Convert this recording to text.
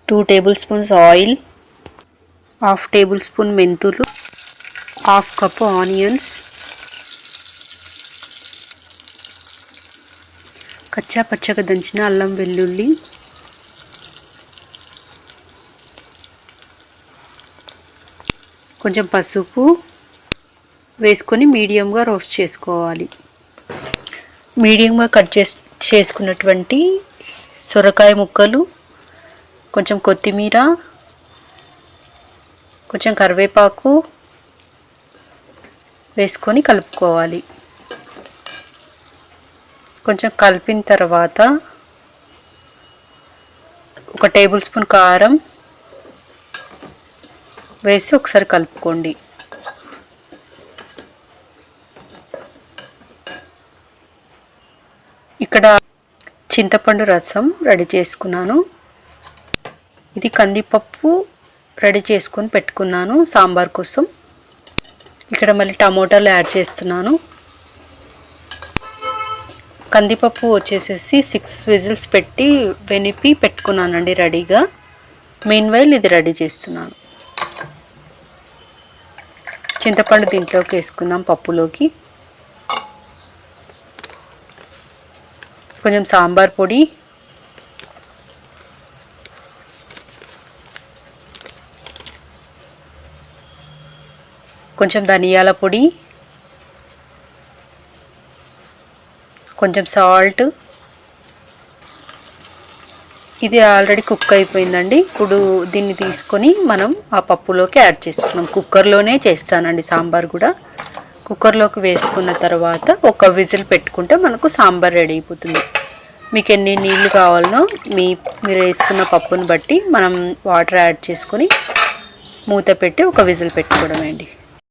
2 table spoons oil, half table spoon మెంతులు, half cup onions, కచ్చా పచ్చగా దంచిన అల్లం వెల్లుల్లి, కొంచెం పసుపు వేసుకొని మీడియంగా రోస్ట్ చేసుకోవాలి. మీడియంగా కట్ చేసుకున్నటువంటి సొరకాయ ముక్కలు, కొంచెం కొత్తిమీర, కొంచెం కరివేపాకు వేసుకొని కలుపుకోవాలి. కొంచెం కలిపిన తర్వాత 1 టేబుల్ స్పూన్ కారం వేసి ఒకసారి కలుపుకోండి. ఇక్కడ చింతపండు రసం రెడీ చేసుకున్నాను. ఇది కందిపప్పు రెడీ చేసుకొని పెట్టుకున్నాను సాంబార్ కోసం. ఇక్కడ మళ్ళీ టమోటాలు యాడ్ చేస్తున్నాను. కందిపప్పు వచ్చేసేసి 6 విజిల్స్ పెట్టి వెనిపి పెట్టుకున్నానండి రెడీగా. మీన్వైల్ ఇది రెడీ చేస్తున్నాను. చింతపండు దీంట్లోకి వేసుకుందాం పప్పులోకి. కొంచెం సాంబార్ పొడి, కొంచెం ధనియాల పొడి, కొంచెం సాల్ట్. ఇది ఆల్రెడీ కుక్ అయిపోయిందండి. ఇప్పుడు దీన్ని తీసుకొని మనం ఆ పప్పులోకి యాడ్ చేసుకున్నాం. కుక్కర్లోనే చేస్తానండి సాంబార్ కూడా. కుక్కర్లోకి వేసుకున్న తర్వాత 1 విజిల్ పెట్టుకుంటే మనకు సాంబార్ రెడీ అయిపోతుంది. మీకు ఎన్ని నీళ్లు కావాలనో మీరు వేసుకున్న పప్పుని బట్టి మనం వాటర్ యాడ్ చేసుకొని మూత పెట్టి 1 విజిల్ పెట్టుకోవడమే అండి.